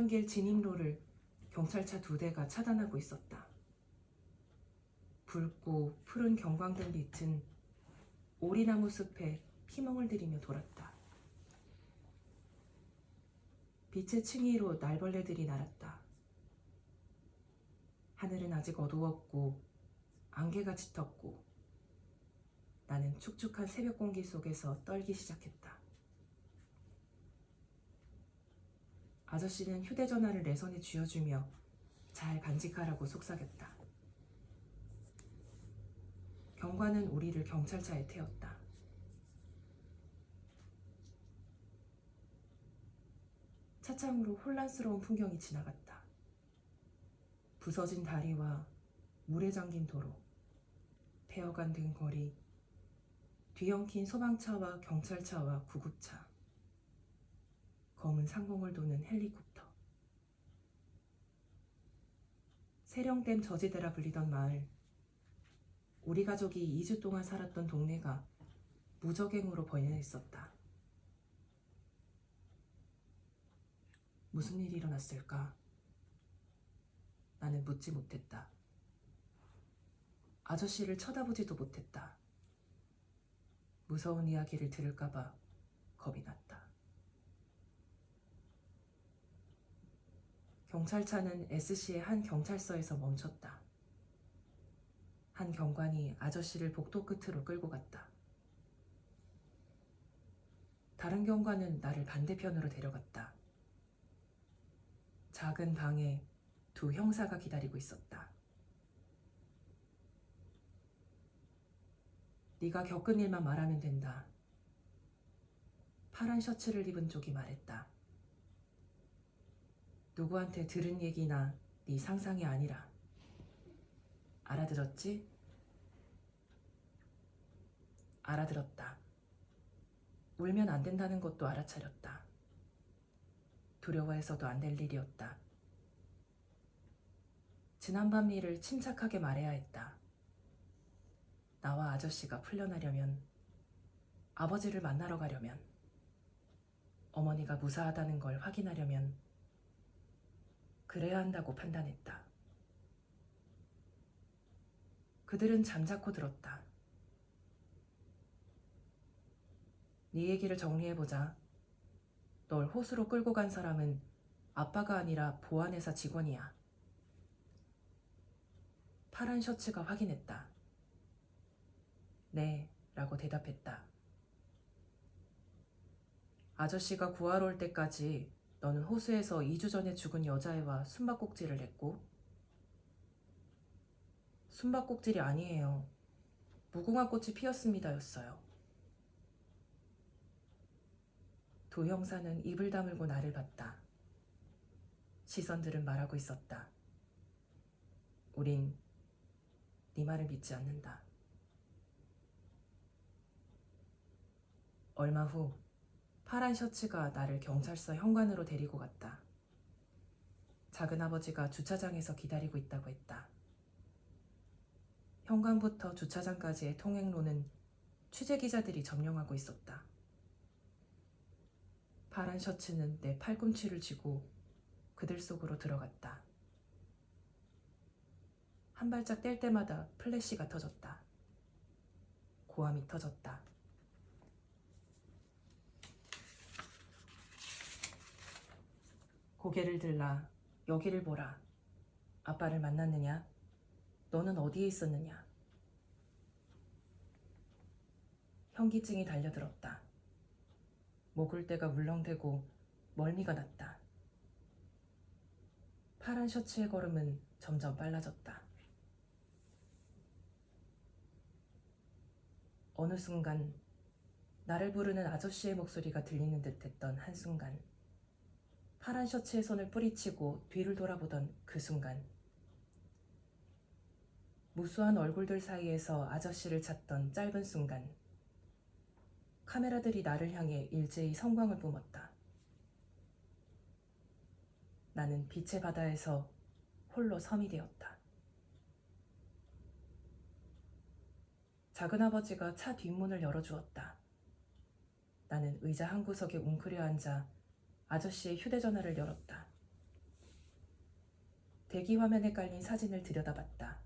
오르막길 진입로를 경찰차 2대가 차단하고 있었다. 붉고 푸른 경광등 빛은 오리나무 숲에 피멍을 들이며 돌았다. 빛의 층위로 날벌레들이 날았다. 하늘은 아직 어두웠고 안개가 짙었고 나는 축축한 새벽 공기 속에서 떨기 시작했다. 아저씨는 휴대전화를 내 손에 쥐어주며 잘 간직하라고 속삭였다. 경관은 우리를 경찰차에 태웠다. 차창으로 혼란스러운 풍경이 지나갔다. 부서진 다리와 물에 잠긴 도로, 베어간 등거리, 뒤엉킨 소방차와 경찰차와 구급차, 검은 상공을 도는 헬리콥터. 세령댐 저지대라 불리던 마을, 우리 가족이 2주 동안 살았던 동네가 무적행으로 번져 있었다. 무슨 일이 일어났을까? 나는 묻지 못했다. 아저씨를 쳐다보지도 못했다. 무서운 이야기를 들을까봐 겁이 났다. 경찰차는 SC의 한 경찰서에서 멈췄다. 한 경관이 아저씨를 복도 끝으로 끌고 갔다. 다른 경관은 나를 반대편으로 데려갔다. 작은 방에 2 형사가 기다리고 있었다. 네가 겪은 일만 말하면 된다. 파란 셔츠를 입은 쪽이 말했다. 누구한테 들은 얘기나 네 상상이 아니라. 알아들었지? 알아들었다. 울면 안 된다는 것도 알아차렸다. 두려워해서도 안 될 일이었다. 지난밤 일을 침착하게 말해야 했다. 나와 아저씨가 풀려나려면, 아버지를 만나러 가려면, 어머니가 무사하다는 걸 확인하려면 그래야 한다고 판단했다. 그들은 잠자코 들었다. 네 얘기를 정리해보자. 널 호수로 끌고 간 사람은 아빠가 아니라 보안회사 직원이야. 파란 셔츠가 확인했다. 네, 라고 대답했다. 아저씨가 구하러 올 때까지 너는 호수에서 2주 전에 죽은 여자애와 숨바꼭질을 했고, 숨바꼭질이 아니에요. 무궁화 꽃이 피었습니다였어요. 2 형사는 입을 다물고 나를 봤다. 시선들은 말하고 있었다. 우린 네 말을 믿지 않는다. 얼마 후 파란 셔츠가 나를 경찰서 현관으로 데리고 갔다. 작은아버지가 주차장에서 기다리고 있다고 했다. 현관부터 주차장까지의 통행로는 취재기자들이 점령하고 있었다. 파란 셔츠는 내 팔꿈치를 쥐고 그들 속으로 들어갔다. 한 발짝 뗄 때마다 플래시가 터졌다. 고함이 터졌다. 고개를 들라 여기를 보라. 아빠를 만났느냐? 너는 어디에 있었느냐? 현기증이 달려들었다. 목을대가 울렁대고 멀미가 났다. 파란 셔츠의 걸음은 점점 빨라졌다. 어느 순간 나를 부르는 아저씨의 목소리가 들리는 듯했던 한순간, 파란 셔츠의 손을 뿌리치고 뒤를 돌아보던 그 순간, 무수한 얼굴들 사이에서 아저씨를 찾던 짧은 순간, 카메라들이 나를 향해 일제히 성광을 뿜었다. 나는 빛의 바다에서 홀로 섬이 되었다. 작은아버지가 차 뒷문을 열어주었다. 나는 의자 한 구석에 웅크려 앉아 아저씨의 휴대전화를 열었다. 대기 화면에 깔린 사진을 들여다봤다.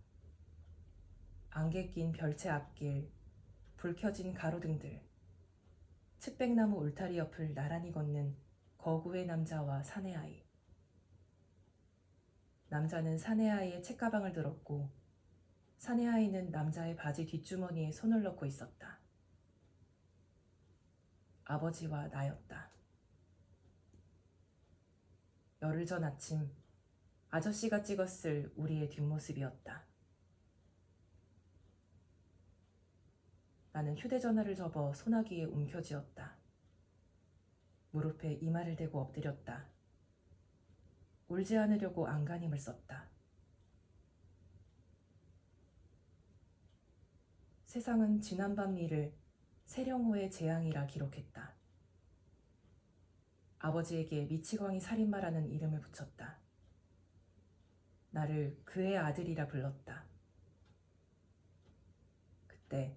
안개 낀 별채 앞길, 불 켜진 가로등들, 측백나무 울타리 옆을 나란히 걷는 거구의 남자와 사내아이. 남자는 사내아이의 책가방을 들었고 사내아이는 남자의 바지 뒷주머니에 손을 넣고 있었다. 아버지와 나였다. 열흘 전 아침, 아저씨가 찍었을 우리의 뒷모습이었다. 나는 휴대전화를 접어 소나기에 움켜쥐었다. 무릎에 이마를 대고 엎드렸다. 울지 않으려고 안간힘을 썼다. 세상은 지난밤 일을 세령호의 재앙이라 기록했다. 아버지에게 미치광이 살인마라는 이름을 붙였다. 나를 그의 아들이라 불렀다. 그때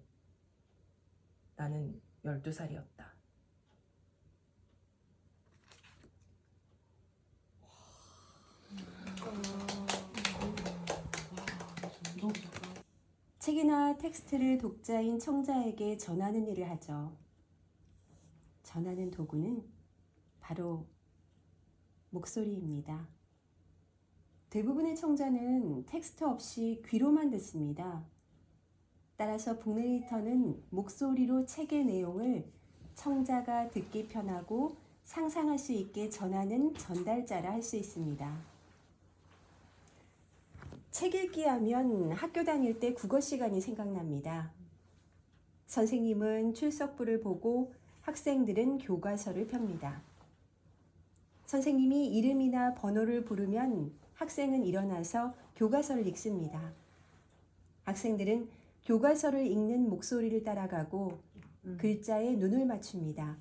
나는 12살이었다. 책이나 텍스트를 독자인 청자에게 전하는 일을 하죠. 전하는 도구는 바로 목소리입니다. 대부분의 청자는 텍스트 없이 귀로만 듣습니다. 따라서 북내레이터는 목소리로 책의 내용을 청자가 듣기 편하고 상상할 수 있게 전하는 전달자라 할 수 있습니다. 책 읽기 하면 학교 다닐 때 국어 시간이 생각납니다. 선생님은 출석부를 보고 학생들은 교과서를 펴니다. 선생님이 이름이나 번호를 부르면 학생은 일어나서 교과서를 읽습니다. 학생들은 교과서를 읽는 목소리를 따라가고 글자에 눈을 맞춥니다.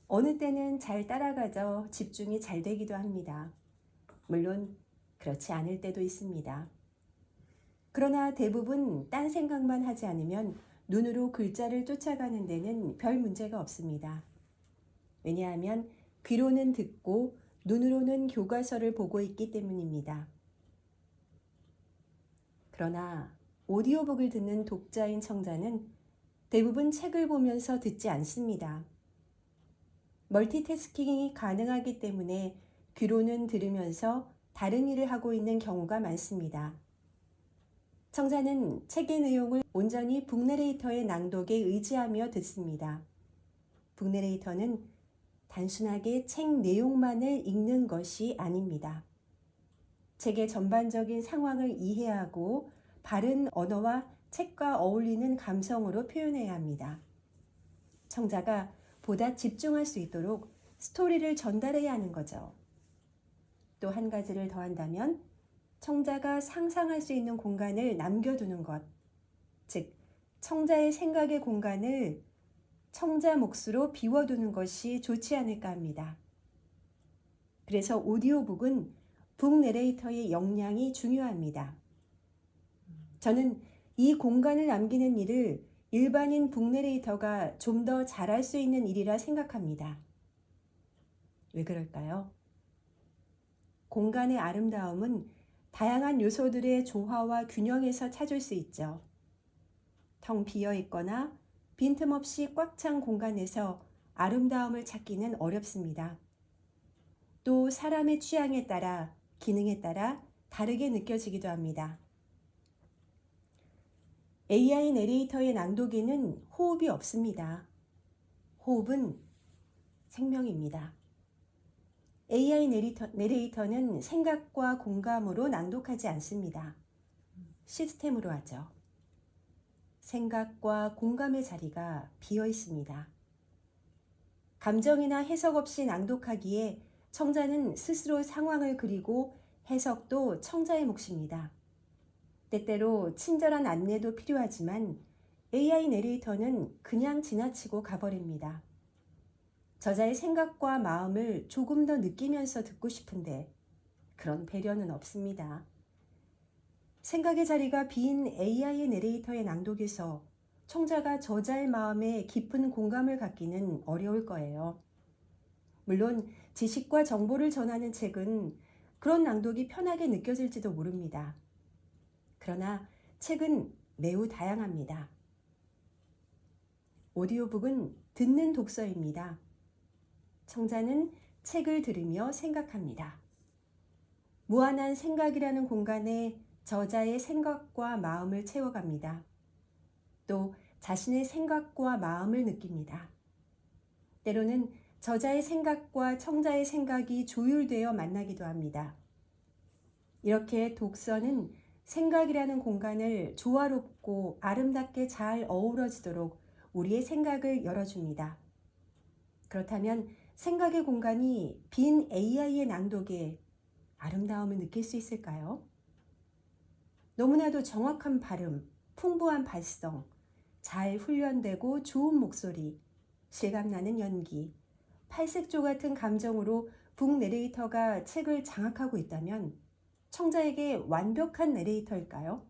어느 때는 잘 따라가져 집중이 잘 되기도 합니다. 물론 그렇지 않을 때도 있습니다. 그러나 대부분 딴 생각만 하지 않으면 눈으로 글자를 쫓아가는 데는 별 문제가 없습니다. 왜냐하면 귀로는 듣고 눈으로는 교과서를 보고 있기 때문입니다. 그러나 오디오북을 듣는 독자인 청자는 대부분 책을 보면서 듣지 않습니다. 멀티태스킹이 가능하기 때문에 귀로는 들으면서 다른 일을 하고 있는 경우가 많습니다. 청자는 책의 내용을 온전히 북내레이터의 낭독에 의지하며 듣습니다. 북내레이터는 단순하게 책 내용만을 읽는 것이 아닙니다. 책의 전반적인 상황을 이해하고 바른 언어와 책과 어울리는 감성으로 표현해야 합니다. 청자가 보다 집중할 수 있도록 스토리를 전달해야 하는 거죠. 또 한 가지를 더한다면 청자가 상상할 수 있는 공간을 남겨두는 것, 즉 청자의 생각의 공간을 청자 몫으로 비워두는 것이 좋지 않을까 합니다. 그래서 오디오북은 북내레이터의 역량이 중요합니다. 저는 이 공간을 남기는 일을 일반인 북내레이터가 좀 더 잘할 수 있는 일이라 생각합니다. 왜 그럴까요? 공간의 아름다움은 다양한 요소들의 조화와 균형에서 찾을 수 있죠. 텅 비어 있거나 빈틈없이 꽉 찬 공간에서 아름다움을 찾기는 어렵습니다. 또 사람의 취향에 따라, 기능에 따라 다르게 느껴지기도 합니다. AI 내레이터의 낭독에는 호흡이 없습니다. 호흡은 생명입니다. AI 내레이터는 생각과 공감으로 낭독하지 않습니다. 시스템으로 하죠. 생각과 공감의 자리가 비어 있습니다. 감정이나 해석 없이 낭독하기에 청자는 스스로 상황을 그리고 해석도 청자의 몫입니다. 때때로 친절한 안내도 필요하지만 AI 내레이터는 그냥 지나치고 가버립니다. 저자의 생각과 마음을 조금 더 느끼면서 듣고 싶은데 그런 배려는 없습니다. 생각의 자리가 빈 AI 내레이터의 낭독에서 청자가 저자의 마음에 깊은 공감을 갖기는 어려울 거예요. 물론 지식과 정보를 전하는 책은 그런 낭독이 편하게 느껴질지도 모릅니다. 그러나 책은 매우 다양합니다. 오디오북은 듣는 독서입니다. 청자는 책을 들으며 생각합니다. 무한한 생각이라는 공간에 저자의 생각과 마음을 채워갑니다. 또 자신의 생각과 마음을 느낍니다. 때로는 저자의 생각과 청자의 생각이 조율되어 만나기도 합니다. 이렇게 독서는 생각이라는 공간을 조화롭고 아름답게 잘 어우러지도록 우리의 생각을 열어줍니다. 그렇다면 생각의 공간이 빈 AI의 낭독에 아름다움을 느낄 수 있을까요? 너무나도 정확한 발음, 풍부한 발성, 잘 훈련되고 좋은 목소리, 실감나는 연기, 팔색조 같은 감정으로 북 내레이터가 책을 장악하고 있다면 청자에게 완벽한 내레이터일까요?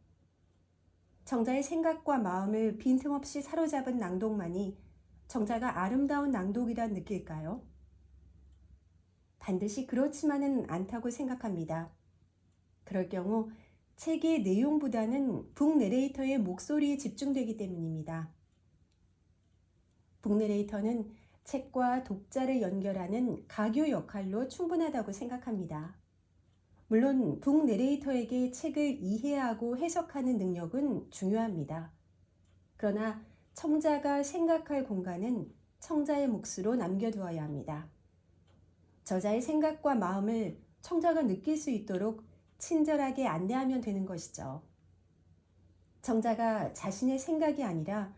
청자의 생각과 마음을 빈틈없이 사로잡은 낭독만이 청자가 아름다운 낭독이란 느낄까요? 반드시 그렇지만은 않다고 생각합니다. 그럴 경우 책의 내용보다는 북 내레이터의 목소리에 집중되기 때문입니다. 북 내레이터는 책과 독자를 연결하는 가교 역할로 충분하다고 생각합니다. 물론 북 내레이터에게 책을 이해하고 해석하는 능력은 중요합니다. 그러나 청자가 생각할 공간은 청자의 몫으로 남겨두어야 합니다. 저자의 생각과 마음을 청자가 느낄 수 있도록 친절하게 안내하면 되는 것이죠. 청자가 자신의 생각이 아니라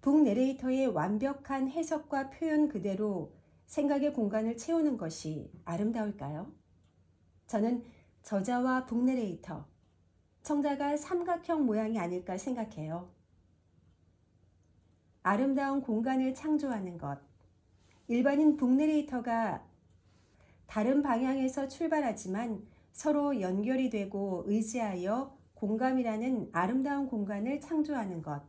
북 내레이터의 완벽한 해석과 표현 그대로 생각의 공간을 채우는 것이 아름다울까요? 저는 저자와 북 내레이터, 청자가 삼각형 모양이 아닐까 생각해요. 아름다운 공간을 창조하는 것, 일반인 북 내레이터가 다른 방향에서 출발하지만 서로 연결이 되고 의지하여 공감이라는 아름다운 공간을 창조하는 것.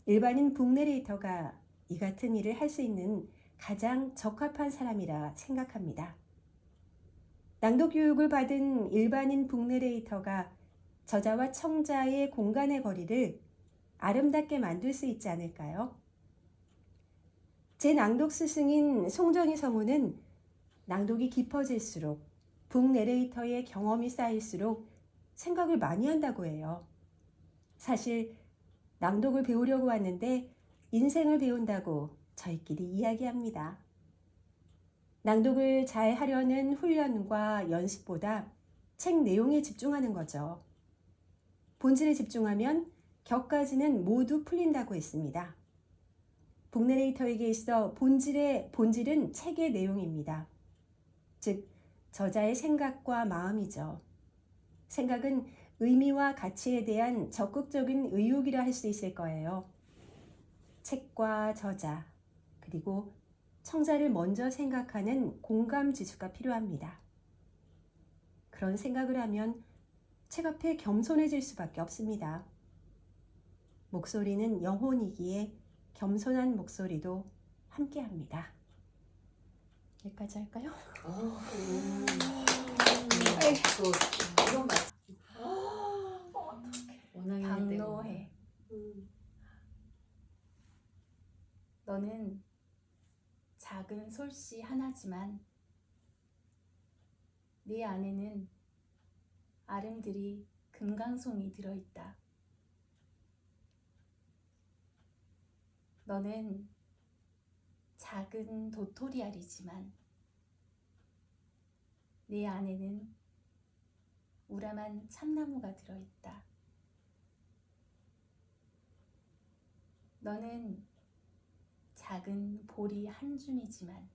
일반인 북 내레이터가 이 같은 일을 할 수 있는 가장 적합한 사람이라 생각합니다. 낭독 교육을 받은 일반인 북 내레이터가 저자와 청자의 공간의 거리를 아름답게 만들 수 있지 않을까요? 제 낭독 스승인 송정희 성우는 낭독이 깊어질수록 북 내레이터의 경험이 쌓일수록 생각을 많이 한다고 해요. 사실 낭독을 배우려고 왔는데 인생을 배운다고 저희끼리 이야기합니다. 낭독을 잘 하려는 훈련과 연습보다 책 내용에 집중하는 거죠. 본질에 집중하면 격까지는 모두 풀린다고 했습니다. 북 내레이터에게 있어 본질은 책의 내용입니다. 즉, 저자의 생각과 마음이죠. 생각은 의미와 가치에 대한 적극적인 의욕이라 할 수 있을 거예요. 책과 저자, 그리고 청자를 먼저 생각하는 공감 지수가 필요합니다. 그런 생각을 하면 책 앞에 겸손해질 수밖에 없습니다. 목소리는 영혼이기에 겸손한 목소리도 함께합니다. 여기까지 할까요? 이건 맞. 원앙이 박노해. 너는 작은 솔씨 하나지만 네 안에는 아름드리 금강송이 들어있다. 너는 작은 도토리알이지만 네 안에는 우람한 참나무가 들어있다. 너는 작은 보리 한 줌이지만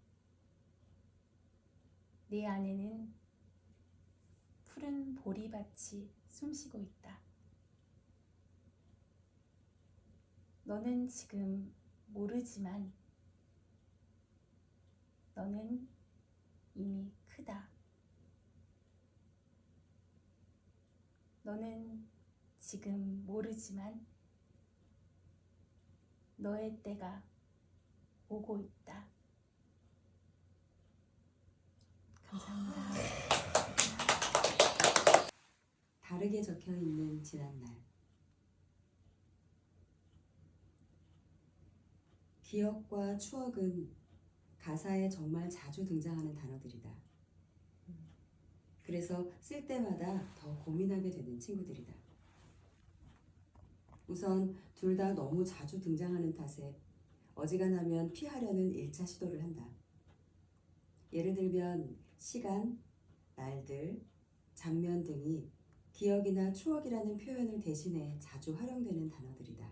네 안에는 푸른 보리밭이 숨쉬고 있다. 너는 지금 모르지만 너는 이미 크다. 너는 지금 모르지만 너의 때가 오고 있다. 감사합니다. 다르게 적혀 있는 지난날. 기억과 추억은 가사에 정말 자주 등장하는 단어들이다. 그래서 쓸 때마다 더 고민하게 되는 친구들이다. 우선 둘 다 너무 자주 등장하는 탓에 어지간하면 피하려는 1차 시도를 한다. 예를 들면 시간, 날들, 장면 등이 기억이나 추억이라는 표현을 대신해 자주 활용되는 단어들이다.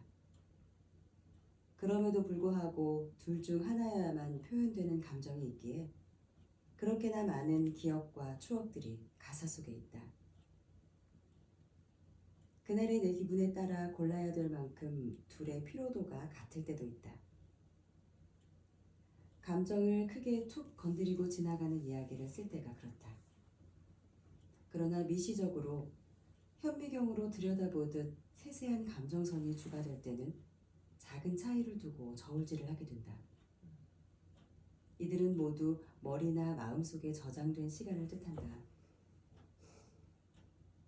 그럼에도 불구하고 둘 중 하나여야만 표현되는 감정이 있기에 그렇게나 많은 기억과 추억들이 가사 속에 있다. 그날의 내 기분에 따라 골라야 될 만큼 둘의 피로도가 같을 때도 있다. 감정을 크게 툭 건드리고 지나가는 이야기를 쓸 때가 그렇다. 그러나 미시적으로 현미경으로 들여다보듯 세세한 감정선이 주가될 때는 작은 차이를 두고 저울질을 하게 된다. 이들은 모두 머리나 마음속에 저장된 시간을 뜻한다.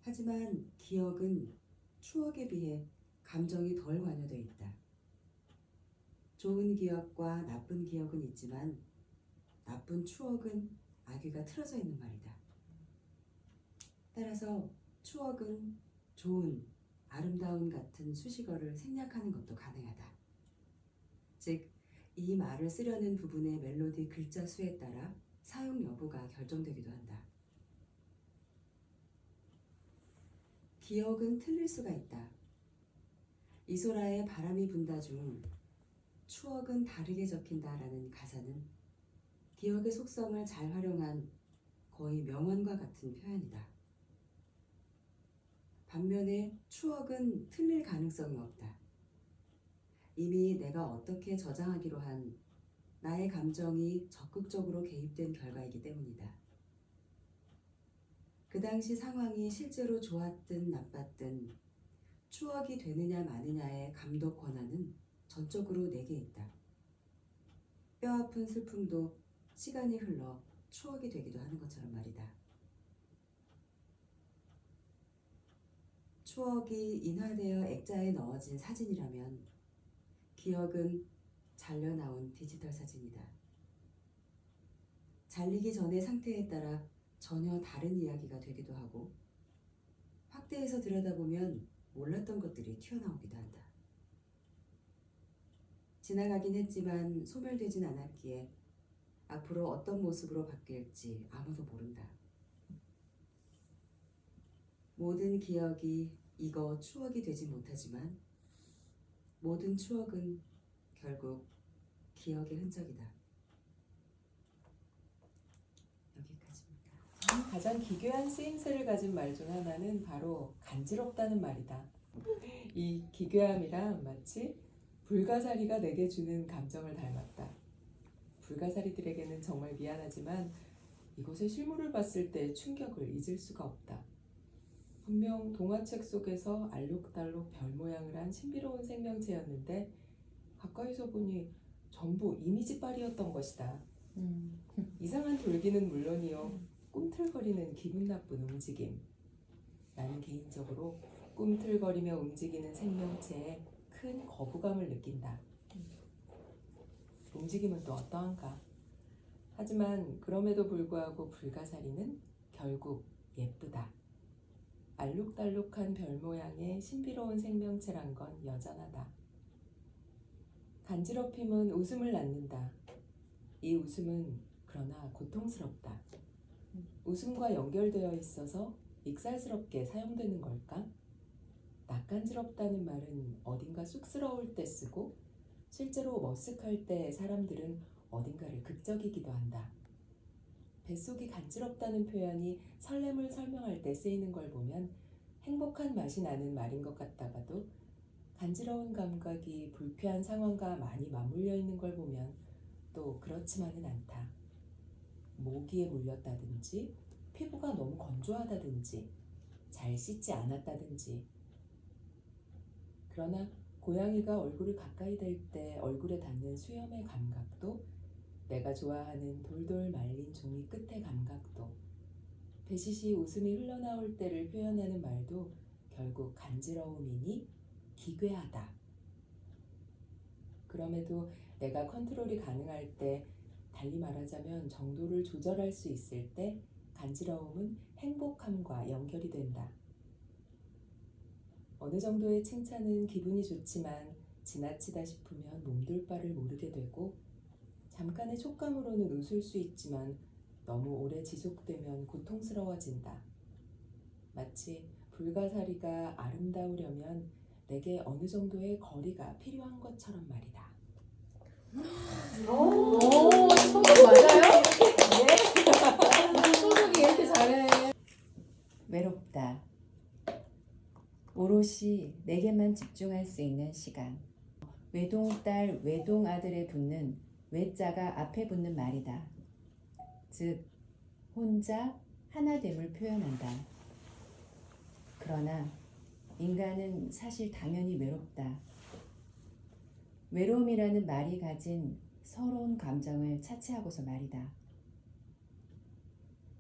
하지만 기억은 추억에 비해 감정이 덜 관여되어 있다. 좋은 기억과 나쁜 기억은 있지만 나쁜 추억은 아귀가 틀어져 있는 말이다. 따라서 추억은 좋은, 아름다운 같은 수식어를 생략하는 것도 가능하다. 즉, 이 말을 쓰려는 부분의 멜로디 글자 수에 따라 사용 여부가 결정되기도 한다. 기억은 틀릴 수가 있다. 이소라의 바람이 분다 중 추억은 다르게 적힌다라는 가사는 기억의 속성을 잘 활용한 거의 명언과 같은 표현이다. 반면에 추억은 틀릴 가능성이 없다. 이미 내가 어떻게 저장하기로 한 나의 감정이 적극적으로 개입된 결과이기 때문이다. 그 당시 상황이 실제로 좋았든 나빴든 추억이 되느냐 마느냐의 감독 권한은 전적으로 내게 있다. 뼈아픈 슬픔도 시간이 흘러 추억이 되기도 하는 것처럼 말이다. 추억이 인화되어 액자에 넣어진 사진이라면 기억은 잘려나온 디지털 사진이다. 잘리기 전의 상태에 따라 전혀 다른 이야기가 되기도 하고 확대해서 들여다보면 몰랐던 것들이 튀어나오기도 한다. 지나가긴 했지만 소멸되진 않았기에 앞으로 어떤 모습으로 바뀔지 아무도 모른다. 모든 기억이 이거 추억이 되지 못하지만 모든 추억은 결국 기억의 흔적이다. 여기까지입니다. 가장 기괴한 쓰임새를 가진 말 중 하나는 바로 간지럽다는 말이다. 이 기괴함이란 마치 불가사리가 내게 주는 감정을 닮았다. 불가사리들에게는 정말 미안하지만 이곳의 실물을 봤을 때 충격을 잊을 수가 없다. 분명 동화책 속에서 알록달록 별 모양을 한 신비로운 생명체였는데 가까이서 보니 전부 이미지빨이었던 것이다. 이상한 돌기는 물론이요, 꿈틀거리는 기분 나쁜 움직임. 나는 개인적으로 꿈틀거리며 움직이는 생명체에 큰 거부감을 느낀다. 움직임은 또 어떠한가? 하지만 그럼에도 불구하고 불가사리는 결국 예쁘다. 알록달록한 별 모양의 신비로운 생명체란 건 여전하다. 간지럽힘은 웃음을 낳는다. 이 웃음은 그러나 고통스럽다. 웃음과 연결되어 있어서 익살스럽게 사용되는 걸까? 낯간지럽다는 말은 어딘가 쑥스러울 때 쓰고 실제로 머쓱할 때 사람들은 어딘가를 극적이기도 한다. 뱃속이 간지럽다는 표현이 설렘을 설명할 때 쓰이는 걸 보면 행복한 맛이 나는 말인 것 같다가도 간지러운 감각이 불쾌한 상황과 많이 맞물려 있는 걸 보면 또 그렇지만은 않다. 모기에 물렸다든지 피부가 너무 건조하다든지 잘 씻지 않았다든지. 그러나 고양이가 얼굴을 가까이 댈 때 얼굴에 닿는 수염의 감각도, 내가 좋아하는 돌돌 말린 종이 끝의 감각도, 배시시 웃음이 흘러나올 때를 표현하는 말도 결국 간지러움이니 기괴하다. 그럼에도 내가 컨트롤이 가능할 때, 달리 말하자면 정도를 조절할 수 있을 때 간지러움은 행복함과 연결이 된다. 어느 정도의 칭찬은 기분이 좋지만 지나치다 싶으면 몸둘 바를 모르게 되고, 잠깐의 촉감으로는 웃을 수 있지만 너무 오래 지속되면 고통스러워진다. 마치 불가사리가 아름다우려면 내게 어느 정도의 거리가 필요한 것처럼 말이다. 오, 소독 맞아요? 네. 소독이 이렇게 잘해. 외롭다. 오롯이 내게만 집중할 수 있는 시간. 외동딸, 외동아들에 붙는 외자가 앞에 붙는 말이다. 즉, 혼자 하나됨을 표현한다. 그러나 인간은 사실 당연히 외롭다. 외로움이라는 말이 가진 서러운 감정을 차치하고서 말이다.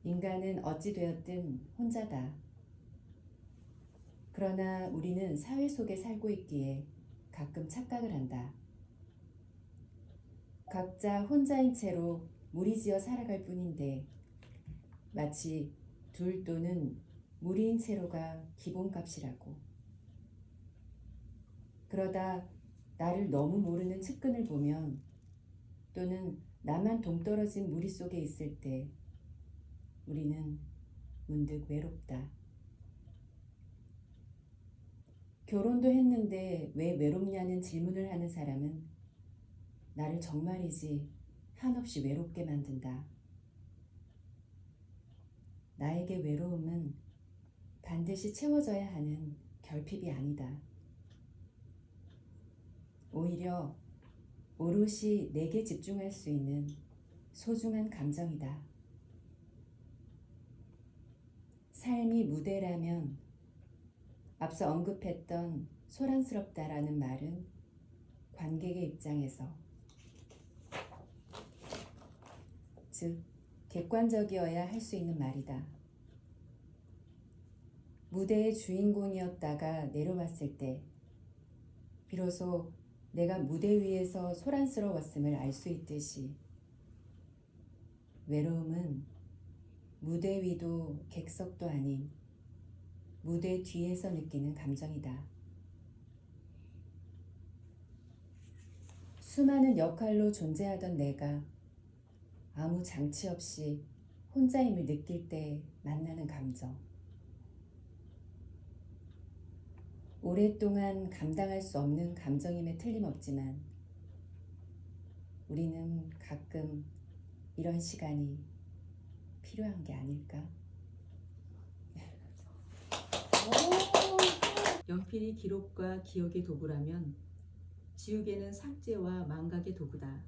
인간은 어찌 되었든 혼자다. 그러나 우리는 사회 속에 살고 있기에 가끔 착각을 한다. 각자 혼자인 채로 무리지어 살아갈 뿐인데, 마치 둘 또는 무리인 채로가 기본값이라고. 그러다 나를 너무 모르는 측근을 보면, 또는 나만 동떨어진 무리 속에 있을 때 우리는 문득 외롭다. 결혼도 했는데 왜 외롭냐는 질문을 하는 사람은 나를 정말이지 한없이 외롭게 만든다. 나에게 외로움은 반드시 채워져야 하는 결핍이 아니다. 오히려 오롯이 내게 집중할 수 있는 소중한 감정이다. 삶이 무대라면 앞서 언급했던 소란스럽다라는 말은 관객의 입장에서, 즉 객관적이어야 할 수 있는 말이다. 무대의 주인공이었다가 내려왔을 때 비로소 내가 무대 위에서 소란스러웠음을 알 수 있듯이, 외로움은 무대 위도 객석도 아닌 무대 뒤에서 느끼는 감정이다. 수많은 역할로 존재하던 내가 아무 장치 없이 혼자임을 느낄 때 만나는 감정. 오랫동안 감당할 수 없는 감정임에 틀림없지만 우리는 가끔 이런 시간이 필요한 게 아닐까? 연필이 기록과 기억의 도구라면 지우개는 삭제와 망각의 도구다.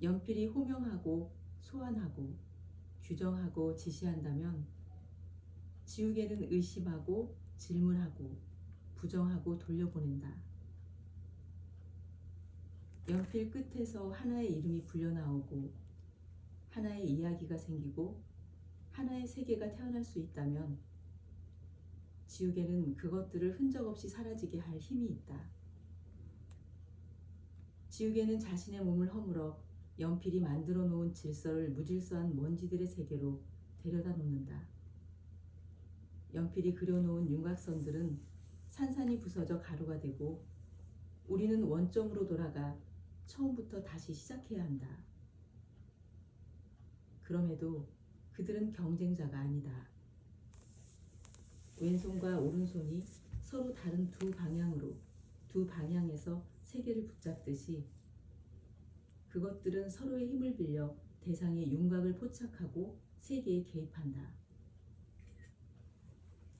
연필이 호명하고 소환하고 규정하고 지시한다면 지우개는 의심하고 질문하고 부정하고 돌려보낸다. 연필 끝에서 하나의 이름이 불려나오고 하나의 이야기가 생기고 하나의 세계가 태어날 수 있다면 지우개는 그것들을 흔적 없이 사라지게 할 힘이 있다. 지우개는 자신의 몸을 허물어 연필이 만들어 놓은 질서를 무질서한 먼지들의 세계로 데려다 놓는다. 연필이 그려놓은 윤곽선들은 산산이 부서져 가루가 되고 우리는 원점으로 돌아가 처음부터 다시 시작해야 한다. 그럼에도 그들은 경쟁자가 아니다. 왼손과 오른손이 서로 다른 두 방향에서 세계를 붙잡듯이 그것들은 서로의 힘을 빌려 대상의 윤곽을 포착하고 세계에 개입한다.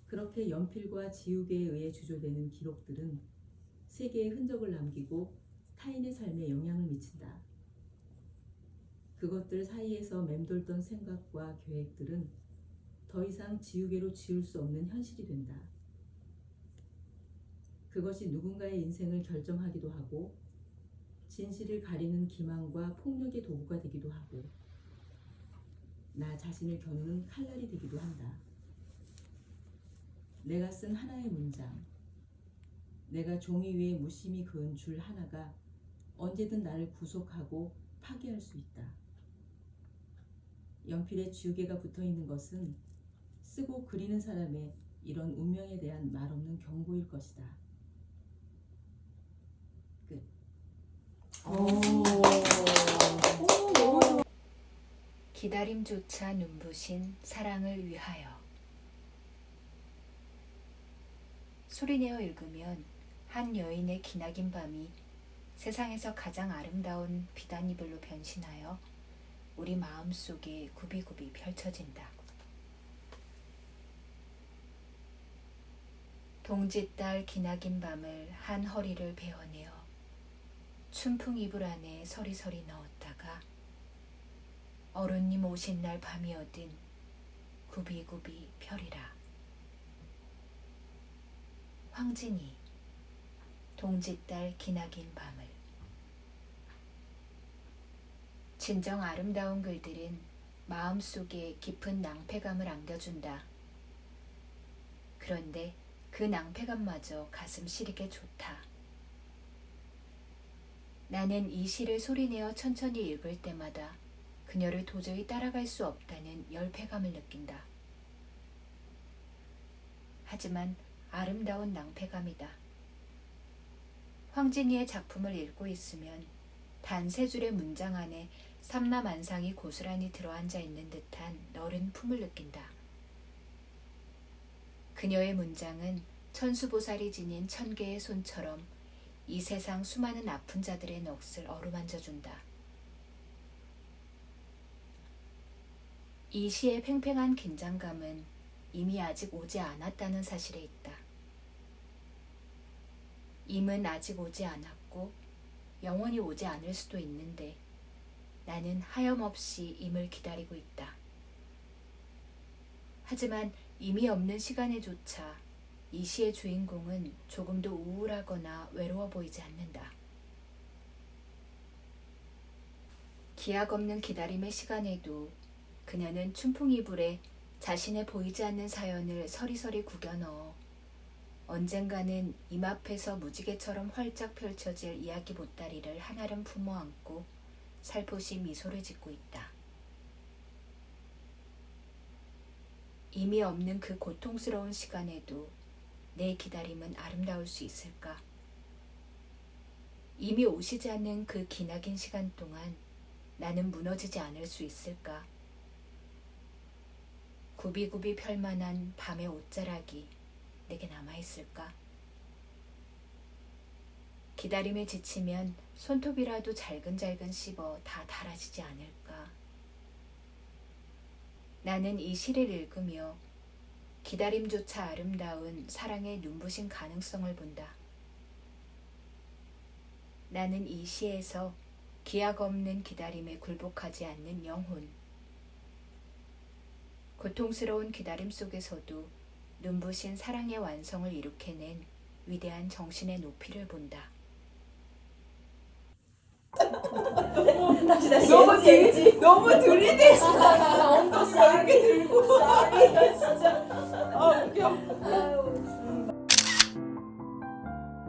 그렇게 연필과 지우개에 의해 주조되는 기록들은 세계에 흔적을 남기고 타인의 삶에 영향을 미친다. 그것들 사이에서 맴돌던 생각과 계획들은 더 이상 지우개로 지울 수 없는 현실이 된다. 그것이 누군가의 인생을 결정하기도 하고 진실을 가리는 기망과 폭력의 도구가 되기도 하고 나 자신을 겨누는 칼날이 되기도 한다. 내가 쓴 하나의 문장, 내가 종이 위에 무심히 그은 줄 하나가 언제든 나를 구속하고 파괴할 수 있다. 연필에 지우개가 붙어 있는 것은 쓰고 그리는 사람의 이런 운명에 대한 말없는 경고일 것이다. 끝. 기다림조차 눈부신 사랑을 위하여. 소리내어 읽으면 한 여인의 기나긴 밤이 세상에서 가장 아름다운 비단이별로 변신하여 우리 마음속에 굽이굽이 펼쳐진다. 동짓달 기나긴 밤을 한 허리를 베어내어 춘풍 이불 안에 서리서리 넣었다가 어른님 오신 날 밤이어든 굽이굽이 펴리라. 황진이 동짓달 기나긴 밤을. 진정 아름다운 글들은 마음속에 깊은 낭패감을 안겨준다. 그런데 그 낭패감마저 가슴 시리게 좋다. 나는 이 시를 소리내어 천천히 읽을 때마다 그녀를 도저히 따라갈 수 없다는 열패감을 느낀다. 하지만 아름다운 낭패감이다. 황진이의 작품을 읽고 있으면 단 세 줄의 문장 안에 삼라만상이 고스란히 들어앉아 있는 듯한 너른 품을 느낀다. 그녀의 문장은 천수보살이 지닌 1000개의 손처럼 이 세상 수많은 아픈 자들의 넋을 어루만져준다. 이 시의 팽팽한 긴장감은 이미 아직 오지 않았다는 사실에 있다. 임은 아직 오지 않았고 영원히 오지 않을 수도 있는데 나는 하염없이 임을 기다리고 있다. 하지만 임이 없는 시간에조차 이 시의 주인공은 조금도 우울하거나 외로워 보이지 않는다. 기약 없는 기다림의 시간에도 그녀는 춘풍 이불에 자신의 보이지 않는 사연을 서리서리 구겨넣어 언젠가는 임 앞에서 무지개처럼 활짝 펼쳐질 이야기 보따리를 한아름 품어 안고 살포시 미소를 짓고 있다. 임이 없는 그 고통스러운 시간에도 내 기다림은 아름다울 수 있을까? 이미 오시지 않는 그 기나긴 시간 동안 나는 무너지지 않을 수 있을까? 굽이굽이 펼만한 밤의 옷자락이 내게 남아있을까? 기다림에 지치면 손톱이라도 잘근잘근 씹어 다 닳아지지 않을까? 나는 이 시를 읽으며 기다림조차 아름다운 사랑의 눈부신 가능성을 본다. 나는 이 시에서 기약 없는 기다림에 굴복하지 않는 영혼. 고통스러운 기다림 속에서도 눈부신 사랑의 완성을 이룩해낸 위대한 정신의 높이를 본다. 너무 들이대시잖아. 엉덩이 이렇게 들고. 진짜. 아 웃겨.